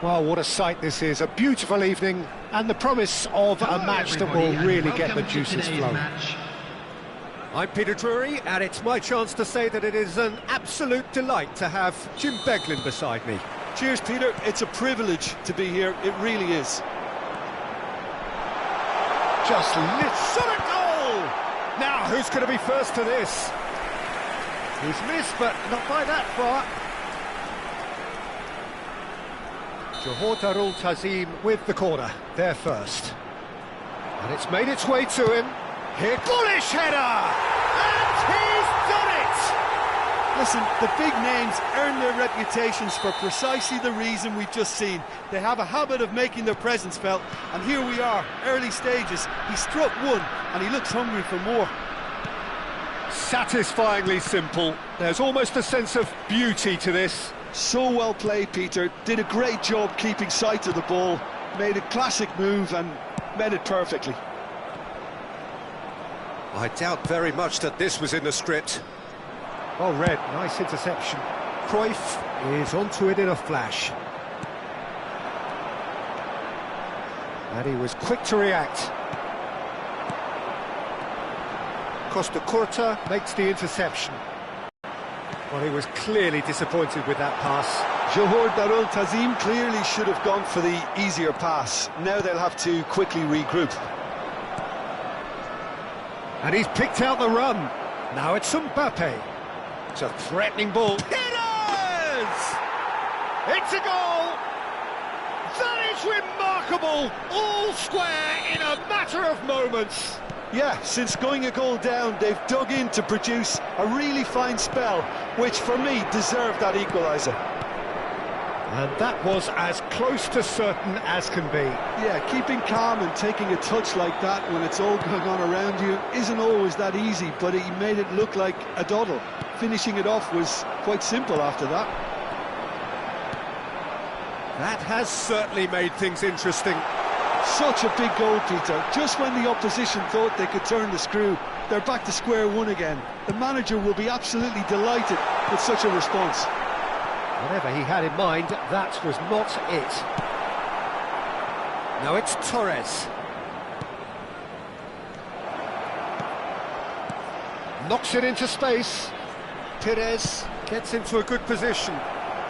Well, what a sight this is, a beautiful evening, and the promise of a match that will really get the juices flowing. I'm Peter Drury, and it's my chance to say that it is an absolute delight to have Jim Beglin beside me. Cheers, Peter. It's a privilege to be here. It really is. Just lifts on a goal! Now, who's going to be first to this? He's missed, but not by that far. Johor Darul Tazim with the corner, there first. And it's made its way to him. Here, bullish header! And he's done it! Listen, the big names earn their reputations for precisely the reason we've just seen. They have a habit of making their presence felt, and here we are, early stages. He struck one, and he looks hungry for more. Satisfyingly simple. There's almost a sense of beauty to this. So well played, Peter. Did a great job keeping sight of the ball. Made a classic move and met it perfectly. I doubt very much that this was in the script. Well read, nice interception. Cruyff is onto it in a flash. And he was quick to react. Costa Curta makes the interception. Well, he was clearly disappointed with that pass. Johor Darul Tazim clearly should have gone for the easier pass. Now they'll have to quickly regroup. And he's picked out the run. Now it's Mbappe. It's a threatening ball. It is! It's a goal! That is remarkable! All square in a matter of moments. Yeah, since going a goal down, they've dug in to produce a really fine spell, which for me deserved that equaliser. And that was as close to certain as can be. Yeah, keeping calm and taking a touch like that when it's all going on around you isn't always that easy, but he made it look like a doddle. Finishing it off was quite simple after that. That has certainly made things interesting. Such a big goal, Peter. Just when the opposition thought they could turn the screw, they're back to square one again. The manager will be absolutely delighted with such a response. Whatever he had in mind, that was not it. Now it's Torres. Knocks it into space. Pires gets into a good position.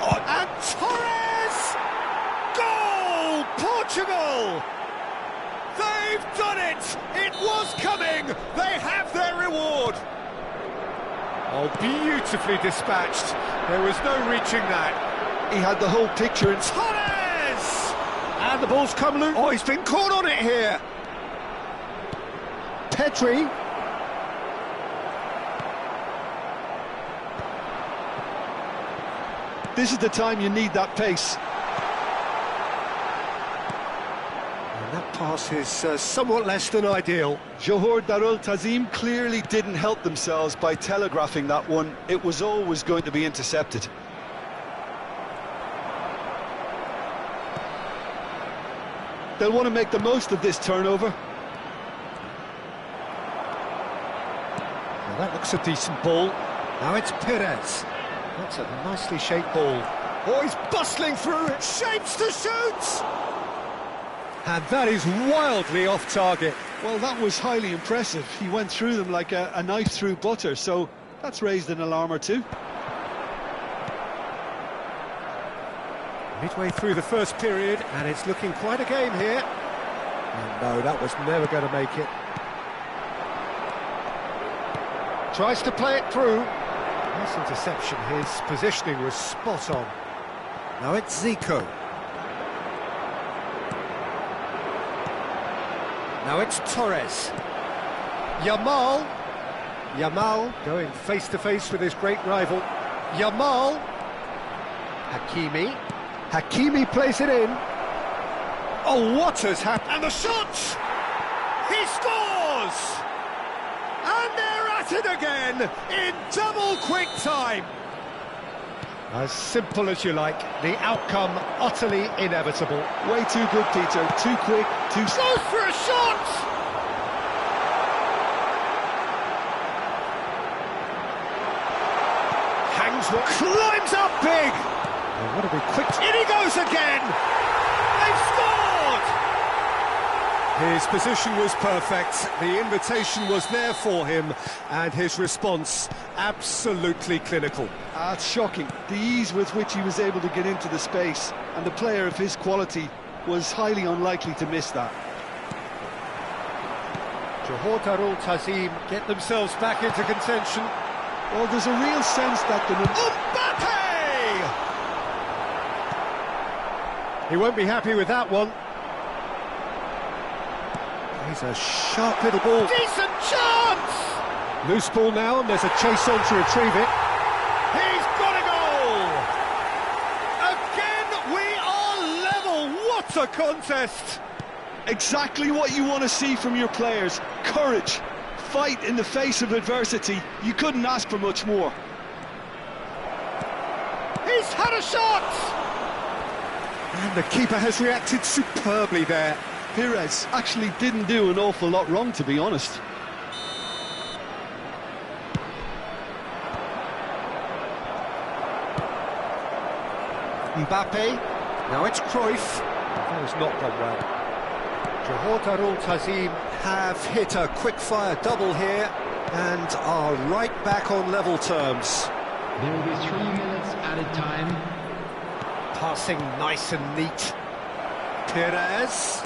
Oh, and Torres! Goal! Portugal! They've done it! It was coming! They have their reward! Oh, beautifully dispatched. There was no reaching that. He had the whole picture in... Torres! And the ball's come loose. Oh, he's been caught on it here. Petri. This is the time you need that pace. That pass is somewhat less than ideal. Johor Darul Tazim clearly didn't help themselves by telegraphing that one. It was always going to be intercepted. They'll want to make the most of this turnover. Well, that looks a decent ball. Now it's Pires. That's a nicely shaped ball. Oh, he's bustling through it. Shapes to shoot! And that is wildly off target. Well, that was highly impressive. He went through them like a knife through butter, so that's raised an alarm or two. Midway through the first period, and it's looking quite a game here. And no, that was never going to make it. Tries to play it through. Nice interception. His positioning was spot on. Now it's Zico. Now it's Torres. Yamal going face-to-face with his great rival. Yamal. Hakimi plays it in. Oh, what has happened? And the shot! He scores! And they're at it again in double quick time. As simple as you like, the outcome utterly inevitable. Way too good, Peter. Too quick, too... Goes for a shot! Hangs one, climbs up big! Oh, what a big quick... In he goes again! They've scored! His position was perfect, the invitation was there for him, and his response absolutely clinical. It's shocking, the ease with which he was able to get into the space, and the player of his quality was highly unlikely to miss that. Johor Darul Tazim get themselves back into contention. Well, there's a real sense that the... Mbappe! He won't be happy with that one. He's a sharp little ball. Decent chance! Loose ball now, and there's a chase on to retrieve it. He's got a goal! Again, we are level. What a contest! Exactly what you want to see from your players. Courage, fight in the face of adversity. You couldn't ask for much more. He's had a shot! And the keeper has reacted superbly there. Pires actually didn't do an awful lot wrong, to be honest. Mbappe, now it's Cruyff. That has not gone well. Johor Darul Tazim have hit a quick-fire double here and are right back on level terms. There will be 3 minutes added time. Passing nice and neat. Pires.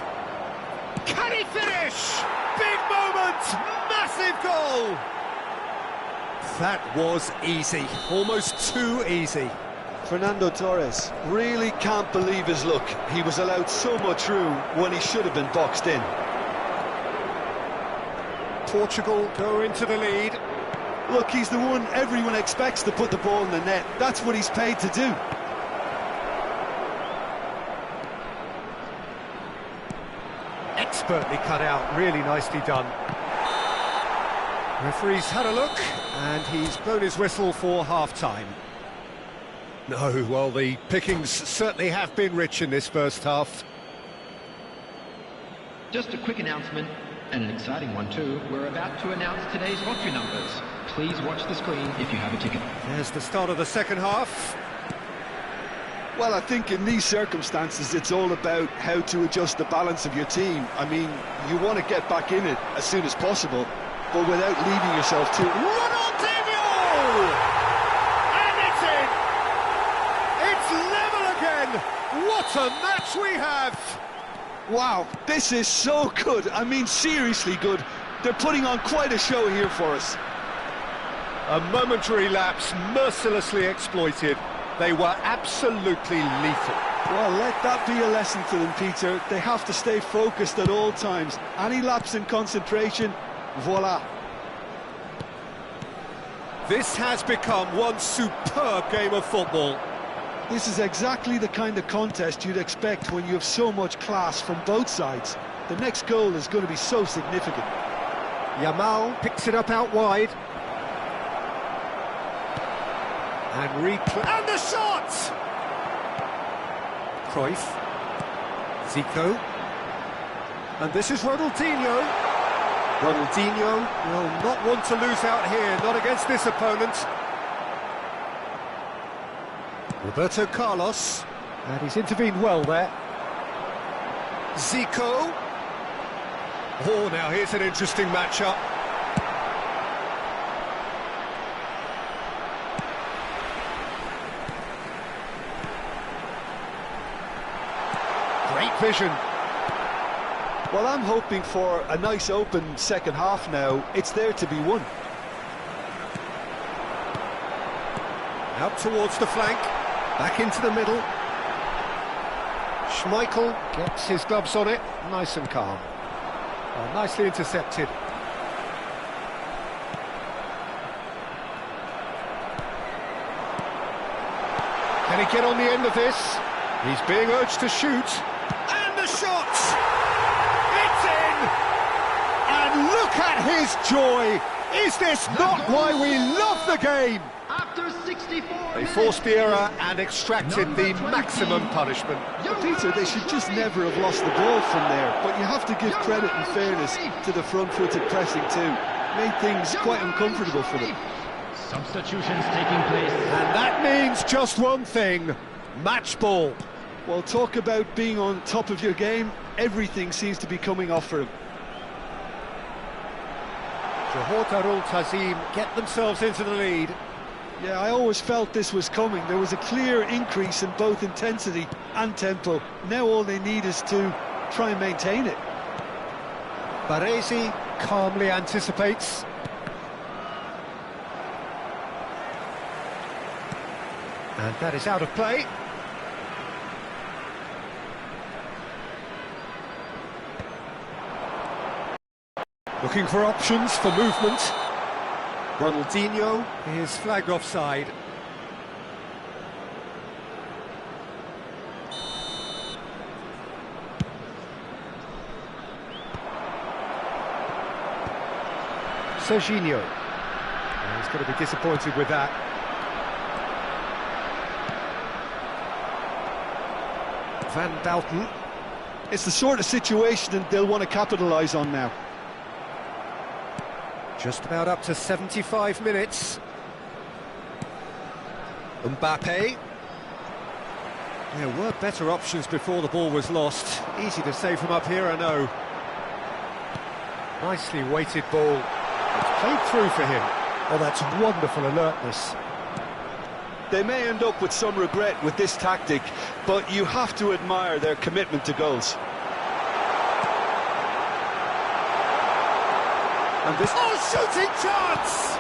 Can he finish? Big moment! Massive goal! That was easy. Almost too easy. Fernando Torres really can't believe his luck. He was allowed so much room when he should have been boxed in. Portugal go into the lead. Look, he's the one everyone expects to put the ball in the net. That's what he's paid to do. Expertly cut out, really nicely done. Referee's had a look, and he's blown his whistle for half-time. No, well, the pickings certainly have been rich in this first half. Just a quick announcement, and an exciting one too. We're about to announce today's lottery numbers. Please watch the screen if you have a ticket. There's the start of the second half. Well, I think in these circumstances it's all about how to adjust the balance of your team. I mean, you want to get back in it as soon as possible, but without leaving yourself too... Ronaldinho! And it's in! It's level again! What a match we have! Wow, this is so good. I mean, seriously good. They're putting on quite a show here for us. A momentary lapse mercilessly exploited. They were absolutely lethal. Well, let that be a lesson to them, Peter. They have to stay focused at all times. Any lapse in concentration, voila. This has become one superb game of football. This is exactly the kind of contest you'd expect when you have so much class from both sides. The next goal is going to be so significant. Yamal picks it up out wide. And replay. And the shot! Cruyff. Zico. And this is Ronaldinho. Ronaldinho will not want to lose out here, not against this opponent. Roberto Carlos. And he's intervened well there. Zico. Oh, now here's an interesting matchup. Great vision. Well, I'm hoping for a nice open second half now. It's there to be won. Out towards the flank, back into the middle. Schmeichel gets his gloves on it, nice and calm. Oh, nicely intercepted. Can he get on the end of this? He's being urged to shoot. And the shot! It's in! And look at his joy! Is this not why we love the game? After 64 They forced the error and extracted the maximum punishment. But Peter, they should just never have lost the ball from there. But you have to give credit and fairness to the front-footed pressing too. Made things quite uncomfortable for them. Substitutions taking place. And that means just one thing. Match ball. Well, talk about being on top of your game. Everything seems to be coming off for him. Johor Darul Tazim get themselves into the lead. Yeah, I always felt this was coming. There was a clear increase in both intensity and tempo. Now all they need is to try and maintain it. Baresi calmly anticipates. And that is out of play. Looking for options for movement. Ronaldinho is flagged offside. Serginho. He's going to be disappointed with that. Van Dalton. It's the sort of situation that they'll want to capitalise on now. Just about up to 75 minutes. Mbappe. There were better options before the ball was lost. Easy to save from up here, I know. Nicely weighted ball. It's played through for him. Oh, that's wonderful alertness. They may end up with some regret with this tactic, but you have to admire their commitment to goals. And this shooting chance!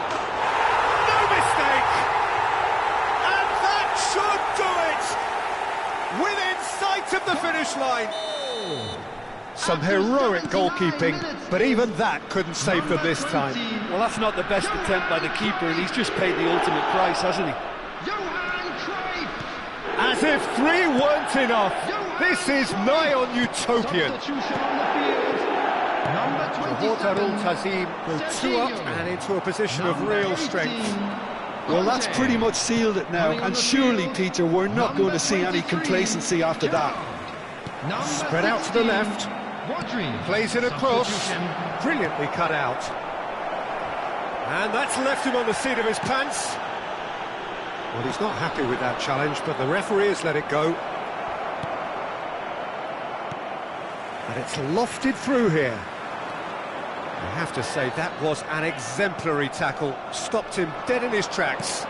No mistake! And that should do it! Within sight of the finish line! Some heroic goalkeeping, but even that couldn't save them this time. Well, that's not the best attempt by the keeper, and he's just paid the ultimate price, hasn't he? As if 3 weren't enough. This is nigh on utopian. Johor Darul Tazim go 2 up and into a position of real strength. Well, that's pretty much sealed it now, and surely, Peter, we're not going to see any complacency after that. Spread out to the left, plays it across, brilliantly cut out. And that's left him on the seat of his pants. Well, he's not happy with that challenge, but the referee has let it go. And it's lofted through here. I have to say, that was an exemplary tackle. Stopped him dead in his tracks.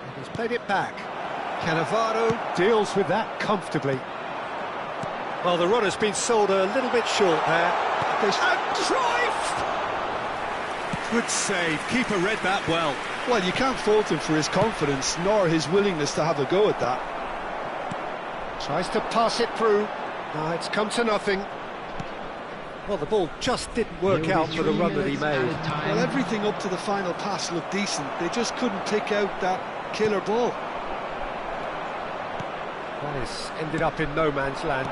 And he's played it back. Cannavaro deals with that comfortably. Well, the runner's been sold a little bit short there. And Cruyff! Good save. Keeper read that well. Well, you can't fault him for his confidence, nor his willingness to have a go at that. Tries to pass it through. No, it's come to nothing. Well, the ball just didn't work out for the run that he made. Well, everything up to the final pass looked decent. They just couldn't pick out that killer ball. Well, it's ended up in no man's land.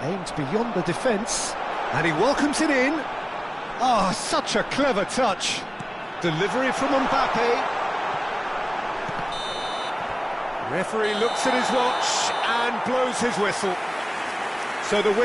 Aimed beyond the defence, and he welcomes it in. Ah, such a clever touch. Delivery from Mbappe. Referee looks at his watch and blows his whistle. So the winner